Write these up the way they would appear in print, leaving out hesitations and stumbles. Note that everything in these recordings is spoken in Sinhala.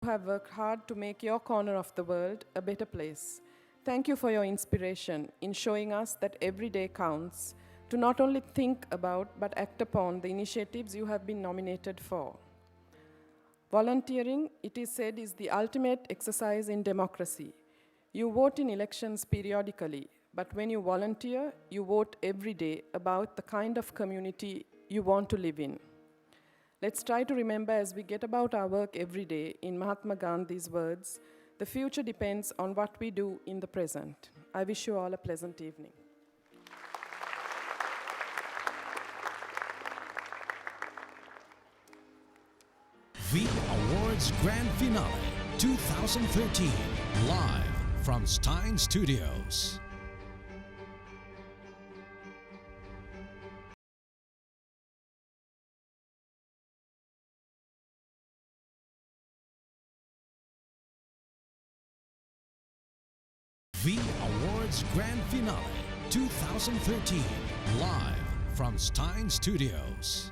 have worked hard to make your corner of the world a better place. Thank you for your inspiration in showing us that every day counts to not only think about but act upon the initiatives you have been nominated for. Volunteering, it is said, is the ultimate exercise in democracy. You vote in elections periodically, but when you volunteer, you vote every day about the kind of community you want to live in. Let's try to remember as we get about our work every day in Mahatma Gandhi's words, the future depends on what we do in the present. I wish you all a pleasant evening. V Awards Grand Finale 2013, live from Stein Studios. V Awards Grand Finale 2013, live from Stein Studios.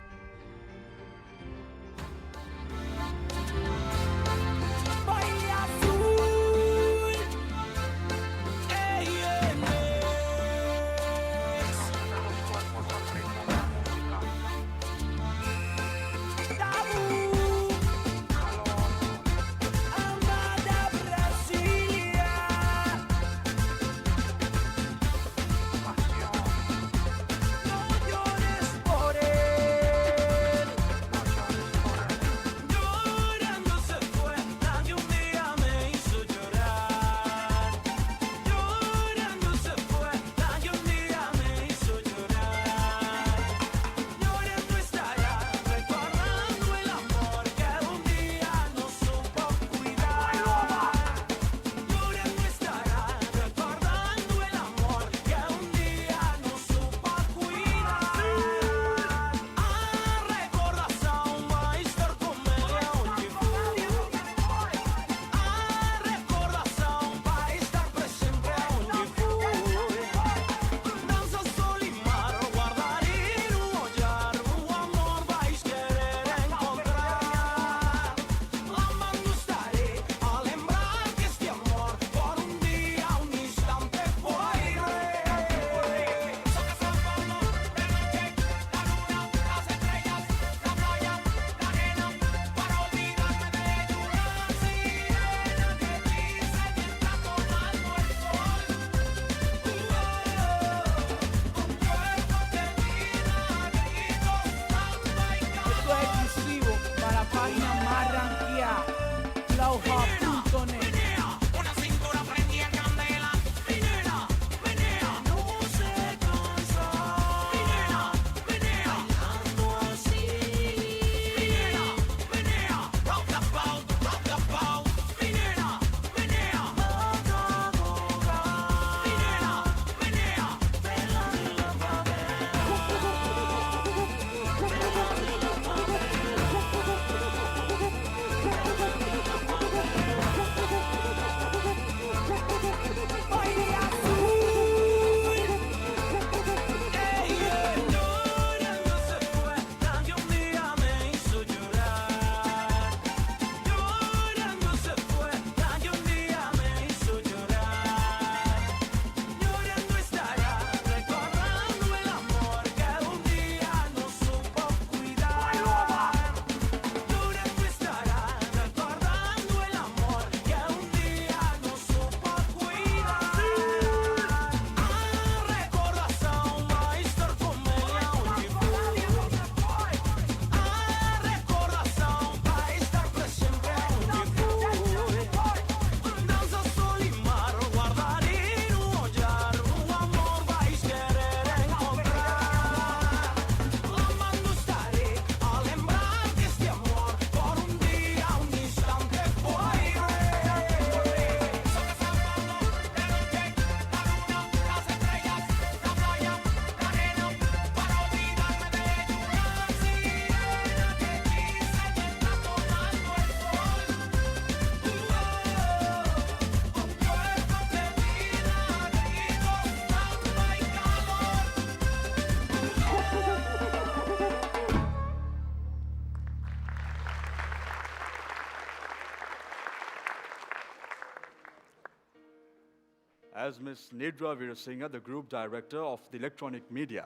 as Ms. Nidra Veerasinghe, the Group Director of the Electronic Media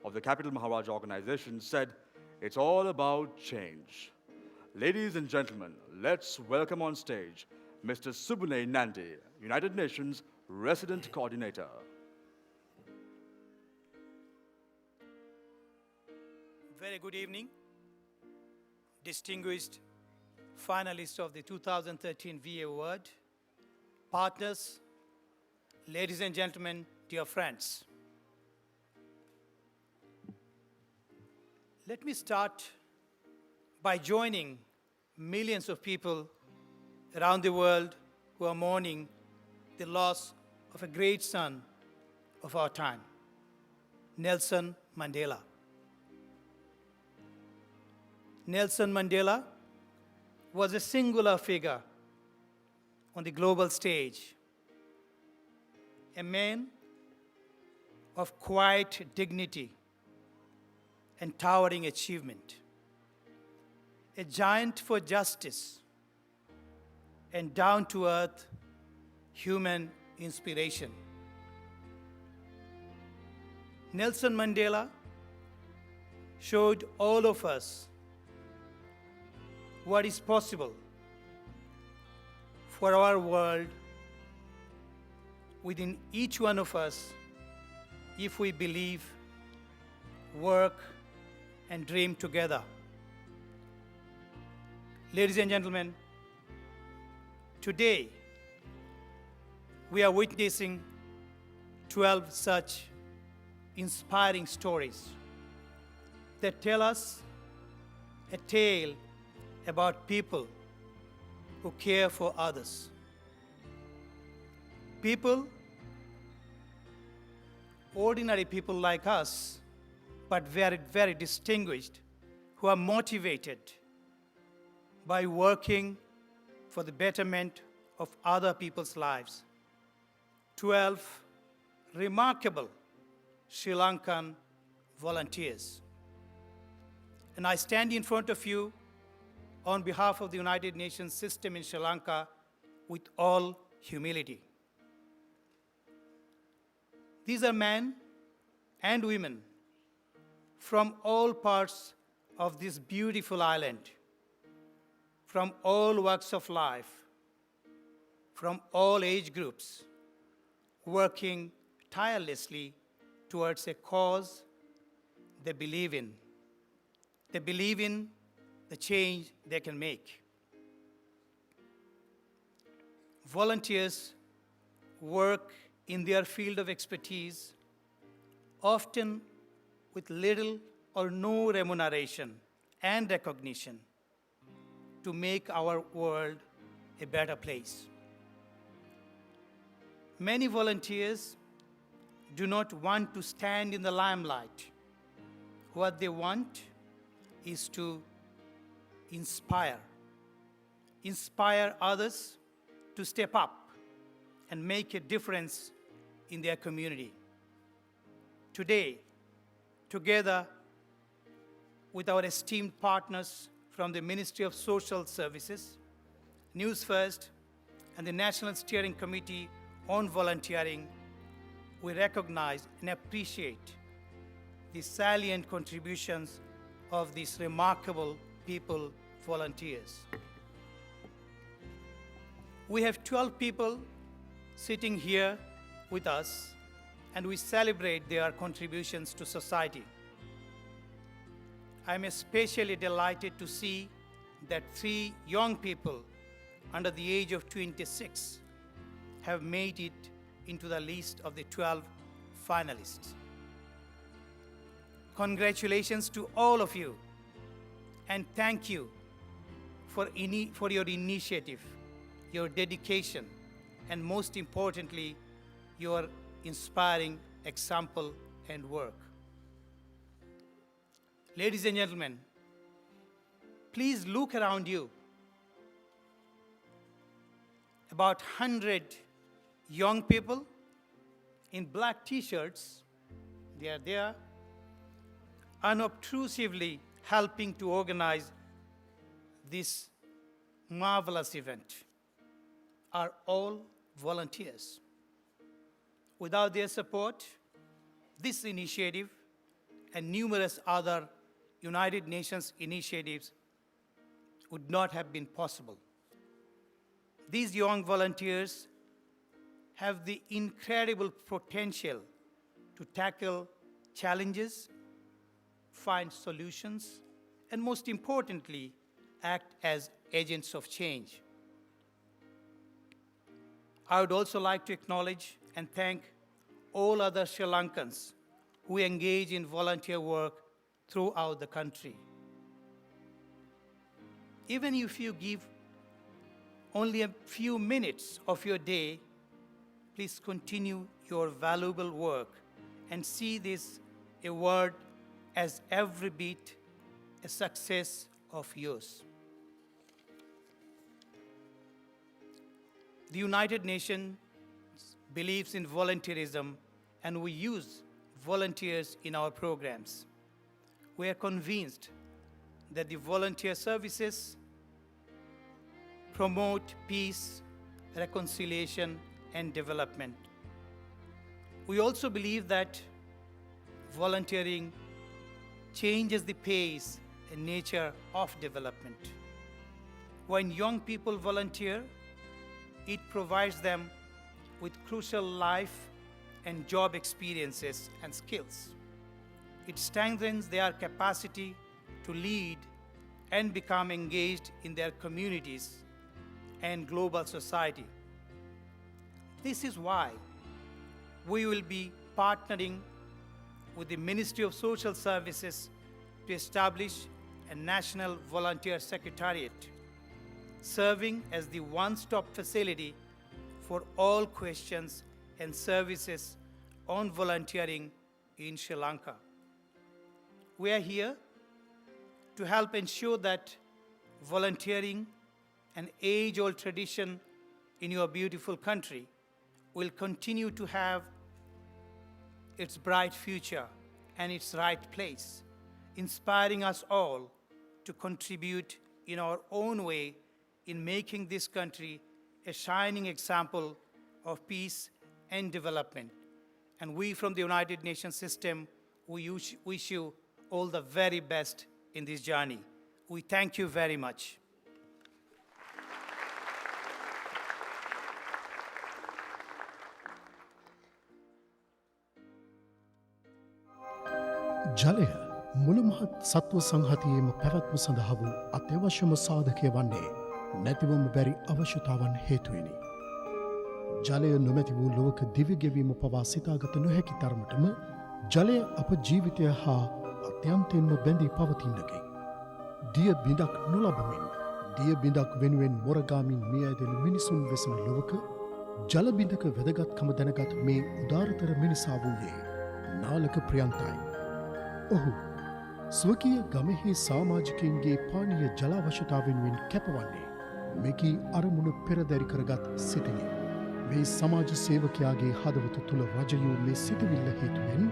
of the Capital Maharaj Organization, said, it's all about change. Ladies and gentlemen, let's welcome on stage Mr. Subunay Nandi, United Nations Resident Coordinator. Very good evening, distinguished finalists of the 2013 VA Award, partners, ladies and gentlemen, dear friends. Let me start by joining millions of people around the world who are mourning the loss of a great son of our time, Nelson Mandela. Nelson Mandela was a singular figure on the global stage, a man of quiet dignity and towering achievement, a giant for justice and down-to-earth human inspiration. Nelson Mandela showed all of us what is possible for our world within each one of us if we believe, work, and dream together. Ladies and gentlemen, today we are witnessing 12 such inspiring stories that tell us a tale about people who care for others. People, ordinary people like us, but very, very distinguished, who are motivated by working for the betterment of other people's lives. 12 remarkable Sri Lankan volunteers. And I stand in front of you on behalf of the United Nations system in Sri Lanka with all humility. These are men and women from all parts of this beautiful island, from all walks of life, from all age groups, working tirelessly towards a cause they believe in. They believe in the change they can make. Volunteers work in their field of expertise, often with little or no remuneration and recognition, to make our world a better place. Many volunteers do not want to stand in the limelight. What they want is to inspire others to step up and make a difference in their community. Today, together with our esteemed partners from the Ministry of Social Services, News First, and the National Steering Committee on Volunteering, we recognize and appreciate the salient contributions of these remarkable people, volunteers. We have 12 people sitting here with us, and we celebrate their contributions to society. I'm especially delighted to see that 3 young people under the age of 26 have made it into the list of the 12 finalists. Congratulations to all of you, and thank you for your initiative, your dedication, and most importantly, your inspiring example and work. Ladies and gentlemen, please look around you. About 100 young people in black t-shirts, they are there, unobtrusively helping to organize this marvelous event, are all volunteers. Without their support, this initiative and numerous other United Nations initiatives would not have been possible. These young volunteers have the incredible potential to tackle challenges, find solutions, and most importantly, act as agents of change. I would also like to acknowledge and thank all other Sri Lankans who engage in volunteer work throughout the country. Even if you give only a few minutes of your day, please continue your valuable work and see this award as every bit a success of yours. The United Nations believes in volunteerism, and we use volunteers in our programs. We are convinced that the volunteer services promote peace, reconciliation, and development. We also believe that volunteering changes the pace and nature of development. When young people volunteer, it provides them with crucial life and job experiences and skills. It strengthens their capacity to lead and become engaged in their communities and global society. This is why we will be partnering with the Ministry of Social Services to establish a National Volunteer Secretariat, serving as the one-stop facility for all questions and services on volunteering in Sri Lanka. We are here to help ensure that volunteering, an age-old tradition in your beautiful country, will continue to have its bright future and its right place, inspiring us all to contribute in our own way in making this country a shining example of peace and development. And we from the United Nations system, we wish you all the very best in this journey. We thank you very much. ජලය මුළුමහත් සත්ව සංහතියේම පැවැත්ම සඳහා වූ අත්‍යවශ්‍යම සාධකය වන්නේ නැතිවම බැරි අවශ්‍යතාවන් හේතුවෙනි. ජලය නොමැති වූ ලෝක දිවිගෙවීම පවා සිතාගත නොහැකි තරමටම ජලය අප ජීවිතය හා අත්‍යන්තයෙන්ම බැඳී පවතින්නකි. දිය බිඳක් නොලබමින් දිය බිඳක් වෙනුවෙන් මොරගාමින් මිය ඇදෙන මිනිසුන් වෙසෙන ලොවක ජල බිඳක වැදගත්කම දැනගත් මේ උදාරතර මිනිසා වූයේ නාලක ප්‍රියන්තයි. ඔහු ස්වකීය ගමෙහි සාමාජිකයින්ගේ පානීය ජලාවශ්‍යතාව වෙනුවෙන් කැපවන්නේ මෙකී අරමුණ පෙරදැරි කරගත් සිතිනි. මේ සමාජ සේවකයාගේ හදවත තුළ රජයූ මේ සිතවිල්ල හේතුවෙන්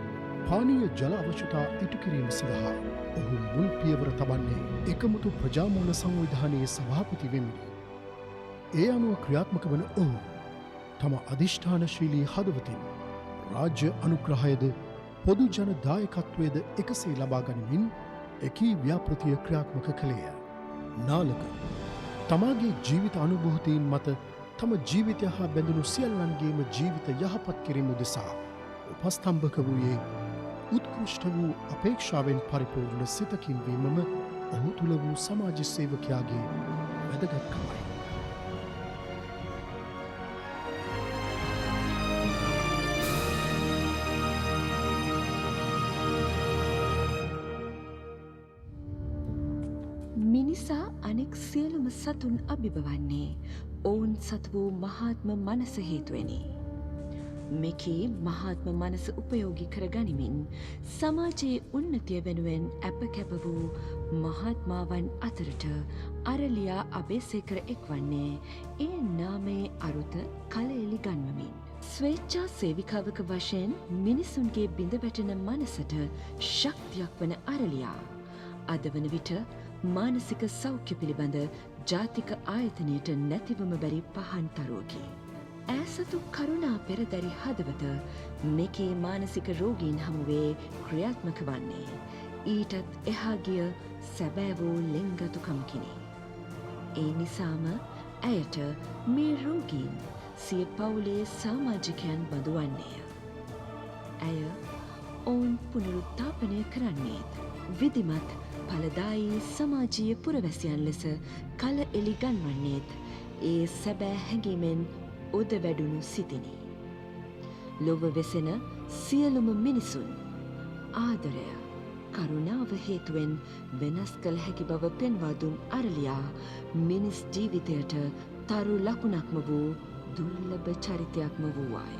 පානීය ජල අවශ්‍යතා ඉටු කිරීම සඳහා ඔහු මුල් පියවර තබන්නේ එකමුතු ප්‍රජාමූල සංවිධානයේ සභාපති වෙමිනි. ඒ අනුව ක්‍රියාත්මක වන ඔහු තම අධිෂ්ඨානශීලී හදවතින් රාජ්‍ය අනුග්‍රහයද පොදු ජන දායකත්වයද එකසේ ලබා ගනිමින් එකී ව්‍යාපෘතිය ක්‍රියාත්මක කළේය. නාලක තමාගේ ජීවිත අනුභූතීන් මත තම ජීවිතය හා බැඳුණු සියල්ලන්ගේම ජීවිත යහපත් කිරීම උදෙසා උපස්තම්භක වූයේ උත්කෘෂ්ඨ වූ අපේක්ෂාවෙන් පරිපූර්ණ සිතකින් වීමම ඔහු තුළ වූ සමාජ සේවකයාගේ වැදගත්කමයි. මිනිසා අනෙක් සියලුම සතුන් අභිබවන්නේ ඔවුන් සතු වූ මහාත්ම මනස හේතුවෙනි. මෙකී මහාත්ම මනස උපයෝගී කර ගනිමින් සමාජයේ උන්නතිය වෙනුවෙන් අප කැප වූ මහත්මාවන් අතරට අරලියා අබේසේකර එක්වන්නේ ඒ නාමයේ අරුත කලඑලි ගන්වමින්. ස්වේච්ඡා සේවිකාවක වශයෙන් මිනිසුන්ගේ බිඳ වැටෙන මනසට ශක්තියක් වන අරලියා අද වන විට මානසික සෞඛ්‍ය පිළිබඳ ජාතික ආයතනයට නැතිවම බැරි පහන් තරුවකි. ඈසතු කරුණා පෙරදැරි හදවත මෙකේ මානසික රෝගීන් හමුවේ ක්‍රියාත්මක වන්නේ ඊටත් එහා ගිය සැබෑ වූ ලෙන්ගතුකම්කිනි. ඒ නිසාම ඇයට මේ රෝගීන් සිය පවුලේ සාමාජිකයන් බඳුවන්නේය. ඇය ඔවුන් පුනරුත්ථාපනය කරන්නේත් විධිමත් ඵලදායී සමාජීය පුරවැසියන් ලෙස කල එළි ගන්වන්නේත් ඒ සැබෑ හැඟීමෙන් ඔද වැඩුණු සිතිනි. ලොව වෙසෙන සියලුම මිනිසුන් ආදරය කරුණාව හේතුවෙන් වෙනස් කළ හැකි බව පෙන්වා දුන් අරලියා මිනිස් ජීවිතයට තරු ලකුණක්ම වූ දුර්ලභ චරිතයක්ම වූවාය.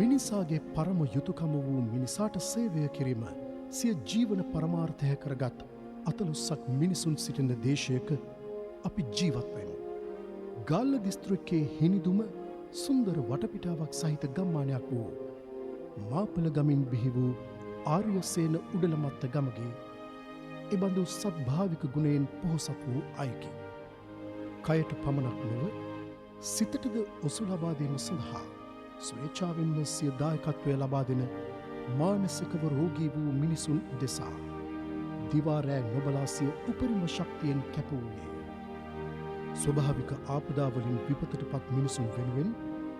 මිනිසාගේ පරම යුතුකම වූ මිනිසාට සේවය කිරීම සිය ජීවන පරමාර්ථය කරගත් අතලොස්සක් මිනිසුන් සිටින දේශයක අපි ජීවත්වෙමු. ගාල්ල දිස්ත්‍රික්කයේ හිනිදුම සුන්දර වටපිටාවක් සහිත ගම්මානයක් වූ මාපල ගමින් බිහි වූ ආර්යසේන උඩලමත්ත ගමගේ එබඳු සත්භාවික ගුණයෙන් පොහොසත් වූ අයකි. කයට පමණක් නොව සිතටද ඔසු ලබාදීම සඳහා ස්වේච්ඡාවෙන්ම සිය දායකත්වය ලබා දෙන මානසිකව රෝගී වූ මිනිසුන් දෙසා දිවාරෑ නොබලා සිය උපරිම ශක්තියෙන් කැප වූයේ. ස්වභාවික ආපදාවලින් විපතට පත් මිනිසුන් වෙනුවෙන්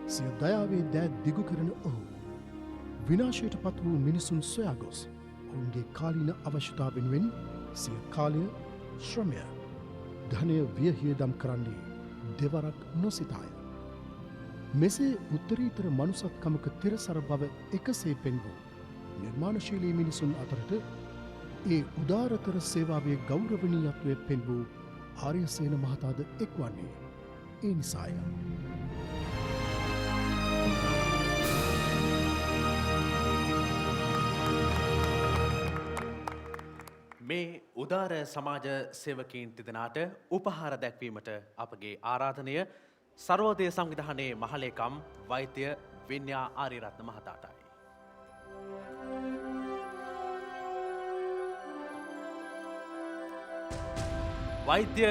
සිය දයාවේ දෑ දිගු කරන ඔහු විනාශයට පත් වූ මිනිසුන් සොයා ගොස් ඔවුන්ගේ කාලීන අවශ්‍යතා වෙනුවෙන් සිය කාලය ශ්‍රමය ධනය වියහියදම් කරන්නේ දෙවරක් නොසිතාය. මෙසේ උත්තරීතර මනුසත්කමක තිරසර බව එකසේ පෙන්වූ නිර්මාණශීලී මිනිසුන් අතරට ඒ උදාරතර සේවාවේ ගෞරවනීයත්වය පෙන්වූ ආර්යසේන මහතාද එක්වන්නේ ඒ නිසාය. මේ උදාර සමාජ සේවකීන් තිදෙනාට උපහාර දැක්වීමට අපගේ ආරාධනය සර්වෝදය සංවිධානයේ මහලේකම් වෛද්‍ය වින්‍යා ආරියරත්න මහතාටයි. වෛද්‍ය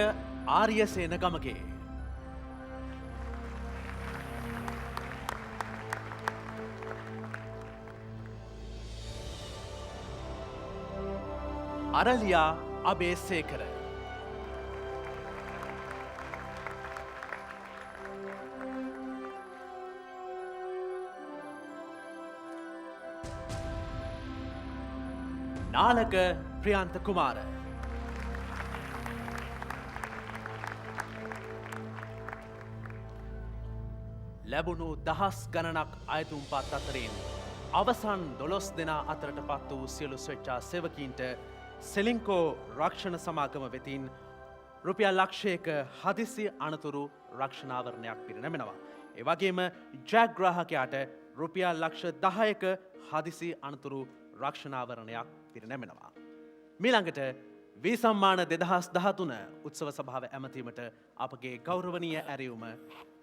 ආර්යසේන ගමගේ අරලියා අබේසේකර නාලක ප්‍රියන්ත කුමාර ලැබුණු දහස් ගණනක් අයතුම්පත් අතරින් අවසන් 12 දෙනා අතරට පත් වූ සියලු ස්වේච්ඡා සේවකීන්ට සෙලින්කෝ රක්ෂණ සමාගම වෙතින් රුපියල් ලක්ෂයක හදිසි අනතුරු රක්ෂණාවරණයක් පිරිනැමෙනවා. ඒ වගේම ජයග්‍රාහකයාට රුපියල් ලක්ෂ 10ක හදිසි අනතුරු රක්ෂණාවරණයක් පිරිනැමෙනවා. මීළඟට වී සම්මාන 2013 උත්සව සභාව ඇමතීමට අපගේ ගෞරවනීය ඇරයුම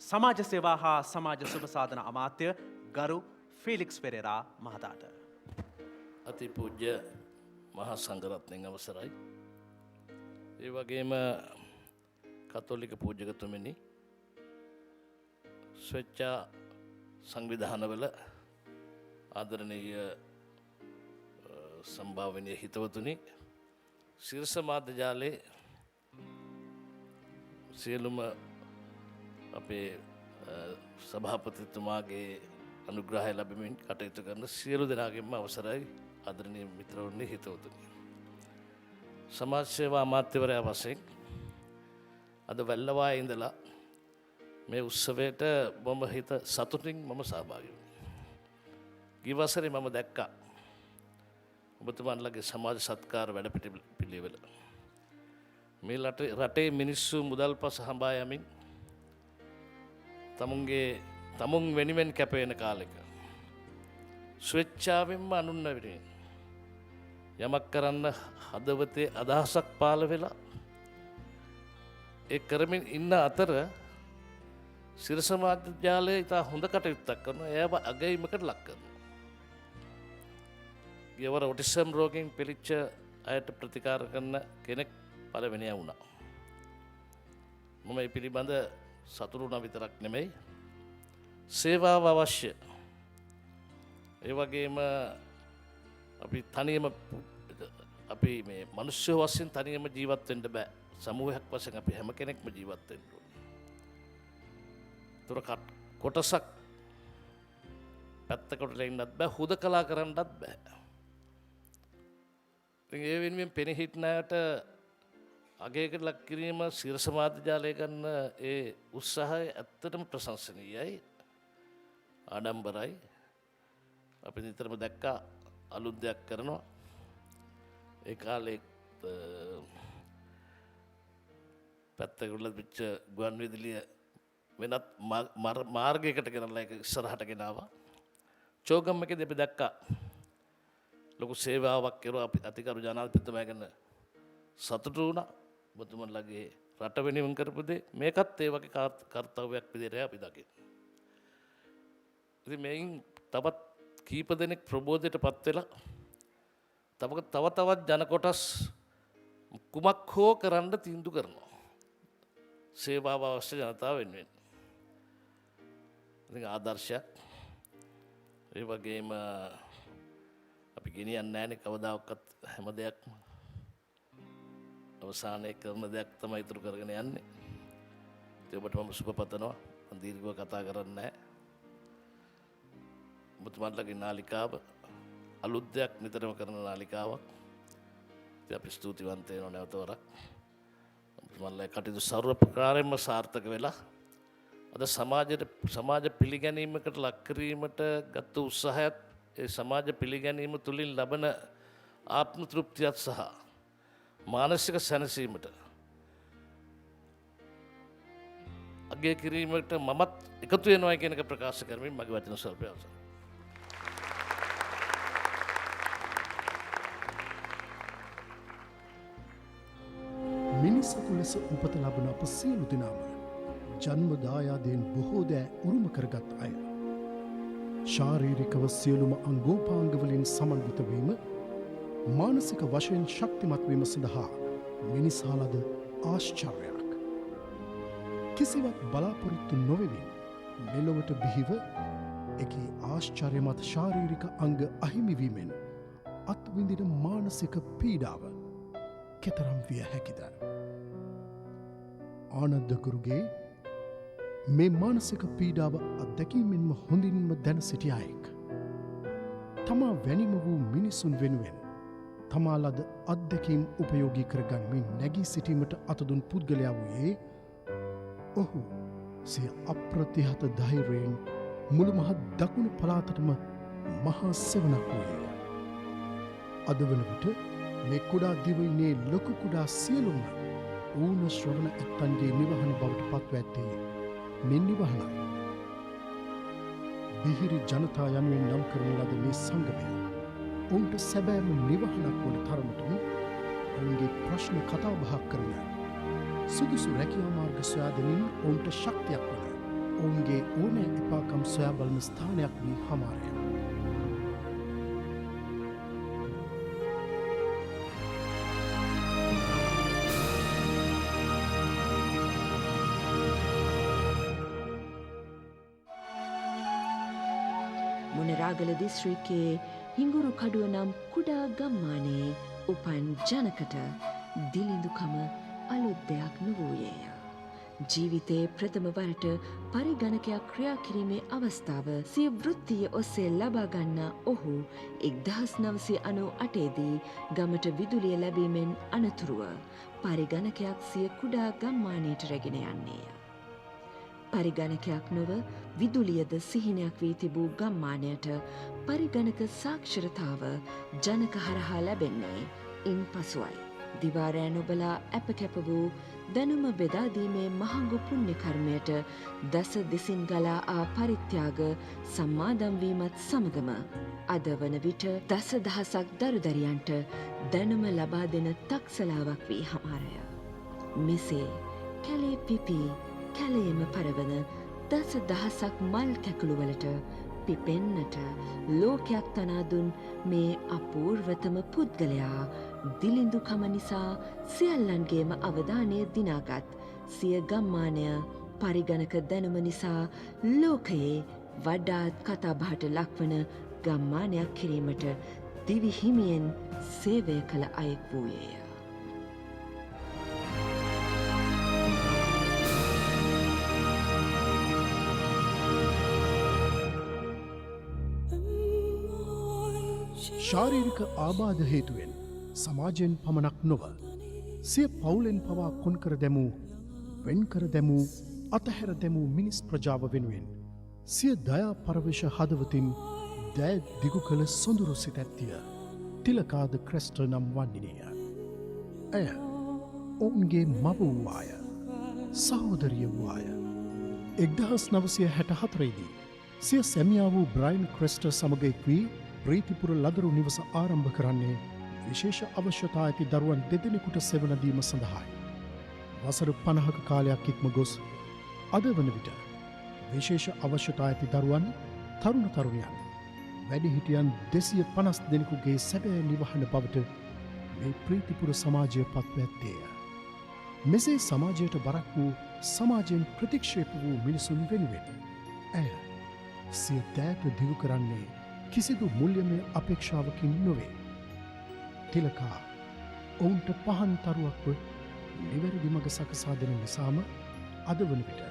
සමාජ සේවා හා සමාජ සුබසාධන අමාත්‍ය ගරු ෆීලික්ස් පෙරේරා මහතාට. අතිපූජ්‍ය මහා සංඝරත්නයන් අවසරයි. ඒ වගේම කතෝලික පූජකතුමනි, ස්වේච්ඡා සංවිධානවල ආදරණීය සම්භාවනීය හිතවතුනි, ශීර්ෂ මාධ්‍ය ජාලයේ සියලුම අපේ සභාපතිතුමාගේ අනුග්‍රහය ලැබෙමින් කටයුතු කරන සියලු දෙනාගේම අවසරයි ආදරණීය මිත්‍රවරුනි, හිතවතුනි. සමාජ සේවා අමාත්‍යවරයා වශයෙන් අද වැල්ලවායේ ඉඳලා මේ උත්සවයට මම හිත සතුටින් මම සහභාගී වුණා. ගිය වසරේ මම දැක්කා ඔබතුමන්ලගේ සමාජ සත්කාර වැඩපිළිවෙල. මේ රටේ මිනිස්සු මුදල් පස හඹා යමින් තමුන් වෙනුවෙන් කැපවෙන කාලෙක ස්වේච්ඡාවෙන්ම අනුන්න වෙනුවෙන් යමක් කරන්න හදවතේ අදහසක් පාළ වෙලා ඒ කරමින් ඉන්න අතර සිර සමාජ ජාලය ඉතා හොඳ කටයුත්තක් කරන ඒව අගයිමකට ලක් කරන. ගෙවර ඔටිසම් රෝගින් පිළිච්ච අයට ප්‍රතිකාර කරන කෙනෙක් පලවෙනය වුණා. මම ඒ පිළිබඳ සතුරුණ විතරක් නෙමෙයි. සේවාව අවශ්‍ය. ඒ වගේම අපි තනියම අපි මේ මනුෂ්‍ය වශයෙන් තනියම ජීවත් වෙන්න බෑ. සමූහයක් වශයෙන් අපි හැම කෙනෙක්ම ජීවත් වෙන්න ඕනේ. ඒතර කොටසක් පැත්තකට ලෙන්නත් බෑ, හුදකලා කරන්නත් බෑ. ඉතින් ඒ වෙනුවෙන් පෙනහිට්නාට අගයකට ලක් කිරීම සිර සමාජ ජාලය ගන්න ඒ උත්සාහය ඇත්තටම ප්‍රශංසනීයයි, ආඩම්බරයි. අපි නිතරම දැක්කා අලුත් දෙයක් කරනවා. ඒ කාලේ පැත්තකට වෙච්ච ගුවන් විදුලිය වෙනත් මාර්ගයකට ගෙනල්ලා ඒක ඉස්සරහට ගෙනාවා. චෝගම් එකේදී අපි දැක්කා ලොකු සේවාවක් කරුවා. අපි අතිකරු ජනාධිපතිතුමා ගැන සතුටු වුණා. ඔබතුමන්ලගේ රට වෙනුවෙන් කරපු දේ මේකත් ඒ වගේ කර්තව්‍යයක් විදිහට අපි දකිනවා. ඉතින් මේන් තවත් කීප දෙනෙක් ප්‍රබෝධයට පත් වෙලා තවත් ජන කොටස් කුමක් හෝ කරන්න තීන්දුව කරනවා. සේවාව අවශ්‍ය ජනතාව වෙනුවෙන්. ඉතින් ආදර්ශයක්. ඒ වගේම අපි ගෙනියන්නේ නැහැනේ කවදාවත් හැම දෙයක්ම. අවසානයේ කරන දෙයක් තමයි ඉතුරු කරගෙන යන්නේ. ඒ ඔබට මම සුබ පතනවා. මම දීර්ඝව කතා කරන්නේ නැහැ. ඔබතුමන්ලගේ නාලිකාව අලුත් දෙයක් නිතරම කරන නාලිකාවක්. ඉතින් අපි ස්තුතිවන්ත වෙනවා නැවත වරක්. ඔබතුමන්ලගේ කටයුතු සර්ව ප්‍රකාරයෙන්ම සාර්ථක වෙලා අද සමාජ පිළිගැනීමකට ලක් කිරීමට ගත් උත්සාහයත් ඒ සමාජ පිළිගැනීම තුලින් ලබන ආත්ම තෘප්තියත් සහ මානසික සැනසීමට අගය කිරීමට මමත් එකතු වෙනවා කියන එක ප්‍රකාශ කරමින් මගේ වචන ස්වල්පය අවසන්. මිනිසකු ලෙස උපත ලබන අප සියලු දෙනාම ජන්මදායාදයෙන් බොහෝ දෑ උරුම කරගත් අය. ශාරීරිකව සියලුම අංගෝපාංගවලින් සමන්විතවීම මානසික වශයෙන් ශක්තිමත්වීම සඳහා මිනිසාලද ආශ්චර්යක්. කිසිවක් බලාපොරොත්තු නොවෙමින් මෙලොවට බිහිව එකී ආශ්චර්යමත් ශාරීරික අංග අහිමිවීමෙන් අත්විඳින මානසික පීඩාව කෙතරම් විය හැකිද. ආනන්දගුරුගේ මේ මානසික පීඩාව අත්දැකීමෙන්ම හොඳින්ම දැන සිටියායෙක්. තමා වැනිම වූ මිනිසුන් වෙනුවෙන් තමාලද අත්දැකීම් උපයෝගී කරගනිමින් නැගී සිටීමට අතදුන් පුද්ගලයා වූයේ ඔහු සිය අප්‍රතිහත ධෛර්යයෙන් මුළු මහත් දකුණු පළාතටම මහා සෙවණක් වූයේ. අද වන විට මේ කුඩා දිවයිනේ ලොකු කුඩා සියලුම ඌන ශ්‍රවණ ඇත්තන්ගේ නිවහන බවට පත්ව ඇත්තේ මෙන් නිවහනයි. බිහිරි ජනතා යනුවෙන් නම් කරන ලද මේ සංගමය ඔවුන්ට සැබෑම නිවහනක් වන තරමටම ඔවුන්ගේ ප්‍රශ්න කතා බහක් කරන සුදුසු රැකියා මාර්ග සොයා දෙමින් ඔවුන්ට ශක්තියක් වන ඔවුන්ගේ ඕනෑ එපාකම් සොයා බලන ස්ථානයක් වී හමාරය. මොනරාගල දිස්ත්‍රික්කයේ හිඟුරු කඩුව නම් කුඩා ගම්මානයේ උපන් ජනකට දිලිඳුකම අලුත් දෙයක් නොවූයේය. ජීවිතයේ ප්‍රථම වරට පරිගණකයක් ක්‍රියා කිරීමේ අවස්ථාව සිය වෘත්තිය ඔස්සේ ලබා ගන්නා ඔහු 1998 දී ගමට විදුලිය ලැබීමෙන් අනතුරුව පරිගණකයක් සිය කුඩා ගම්මානයට රැගෙන යන්නේය. පරිගණකයක් නොව විදුලියද සිහිනයක් වී තිබූ ගම්මානයට පරිගණක සාක්ෂරතාව ජනක හරහා ලැබෙන්නේ ඉන් පසුවයි. දිවාරෑ නොබලා ඇපකැප වූ දැනුම බෙදාදීමේ මහඟු පුණ්‍ය කර්මයට දස දෙසින් ගලා ආ පරිත්‍යාග සම්මාදම්වීමත් සමගම අද වන විට දස දහසක් දරුදරියන්ට දැනුම ලබා දෙන තක්සලාවක් වී හමාරය. මෙසේ කැලේ පිපී කැලේම පරවන දස දහසක් මල් කැකුළුවලට පිපෙන්නට ලෝකයක් තනාදුන් මේ අපූර්වතම පුද්ගලයා දිලිඳුකම නිසා සියල්ලන්ගේම අවධානය දිනාගත් සිය ගම්මානය පරිගණක දැනුම නිසා ලෝකයේ වඩාත් කතාබහට ලක්වන ගම්මානයක් කිරීමට දිවිහිමියෙන් සේවය කළ අයෙක් වූයේය. ශාරීරික ආබාධ හේතුවෙන් සමාජයෙන් පමණක් නොව සිය පවුලෙන් පවා කොන්කර දැමූ වෙන්කර දැමූ අතහැර දැමූ මිනිස් ප්‍රජාව වෙනුවෙන් සිය දයා පරවශ හදවතින් දෑ දිගු කළ සොඳුරු සිතැත්තිය තිලකාද ක්‍රෙස්ට නම් වන්නිනේය. ඇය ඔවුන්ගේ මව වූවාය සහෝදරිය වූවාය. 1964දී සිය සැමියා වූ බ්‍රයින් ක්‍රෙස්ට සමග එක් වී ප්‍රීතිපුර ලදරු නිවස ආරම්භ කරන්නේ විශේෂ අවශ්‍යතා ඇති දරුවන් දෙදෙනෙකුට සෙවනදීම සඳහායි. වසර 50ක කාලයක් ඉක්ම ගොස් අද වන විට විශේෂ අවශ්‍යතා ඇති දරුවන් තරුණ තරුණියන් වැඩිහිටියන් 250 දෙනෙකුගේ සැබෑ නිවහන බවට මේ ප්‍රීතිපුර සමාජය පත්ව ඇත්තේය. මෙසේ සමාජයට බරක් වූ සමාජයෙන් ප්‍රතික්ෂේප වූ මිනිසුන් වෙනුවෙන් ඇය සිය දෑත දිගු කරන්නේ කිසිදු මුල්‍යමය අපේක්ෂාවකින් නොවේ. තිලකා ඔවුන්ට පහන් තරුවක්ව නිවැරදි මග සකසා දෙන නිසාම අද වන විට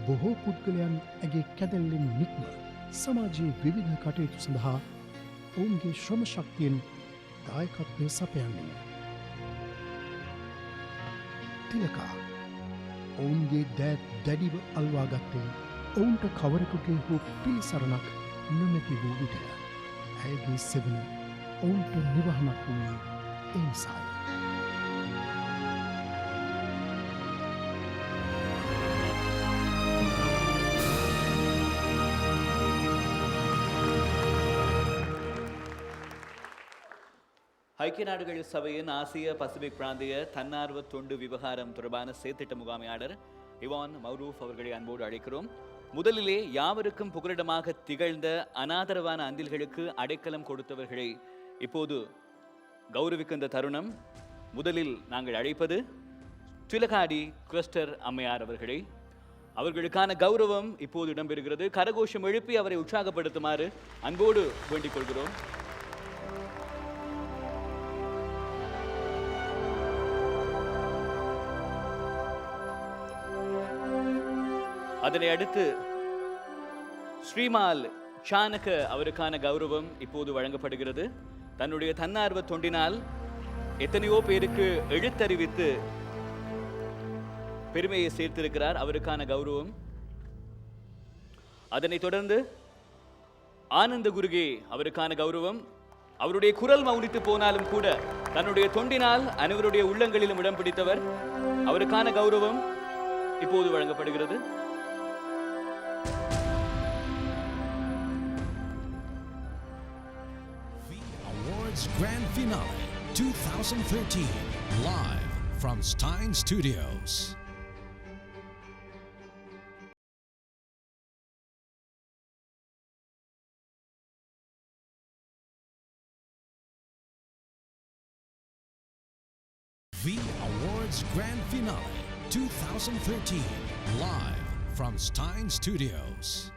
බොහෝ පුද්ගලයන් ඇගේ කැදැල්ලෙන් නික්ම සමාජයේ විවිධ කටයුතු සඳහා ඔවුන්ගේ ශ්‍රම ශක්තියෙන් දායකත්වය සපයන්නේ. තිලකා ඔවුන්ගේ දෑත් දැඩිව අල්වාගත්තේ ඔවුන්ට කවරෙකුගේ හෝ පිළිසරණක් නොමැති වූ විට ඇයගේ සෙවන ඔවුන්ට නිවහනක් වූයේ ඒ නිසාය. ஐக்கிய நாடுகள் சபையின் ஆசிய பசிபிக் பிராந்திய தன்னார்வ தொண்டு விவகாரம் தொடர்பான செயற்திட்ட முகாமையாளர் இவான் மௌரூஃப் அவர்களை அன்போடு அழைக்கிறோம். முதலிலே யாவருக்கும் புகலிடமாக திகழ்ந்த அனாதரவான அந்தில்களுக்கு அடைக்கலம் கொடுத்தவர்களை இப்போது கௌரவிக்கின்ற தருணம். முதலில் நாங்கள் அழைப்பது திலகாடி கிறிஸ்டர் அம்மையார் அவர்களை. அவர்களுக்கான கௌரவம் இப்போது இடம்பெறுகிறது. கரகோஷம் எழுப்பி அவரை உற்சாகப்படுத்துமாறு அன்போடு வேண்டிக் கொள்கிறோம். அதனை அடுத்து ஸ்ரீமால் சானக அவருக்கான கௌரவம் இப்போது வழங்கப்படுகிறது. தன்னுடைய தன்னார்வ தொண்டினால் எத்தனையோ பேருக்கு எழுத்தறிவித்து பெருமையை சேர்த்திருக்கிறார். அவருக்கான கௌரவம். அதனைத் தொடர்ந்து ஆனந்த குருகே அவருக்கான கௌரவம். அவருடைய குரல் மௌனித்து போனாலும் கூட தன்னுடைய தொண்டினால் அனைவருடைய உள்ளங்களிலும் இடம் பிடித்தவர். அவருக்கான கௌரவம் இப்போது வழங்கப்படுகிறது. Grand Finale 2013, live from Stein Studios. V Awards Grand Finale 2013, live from Stein Studios.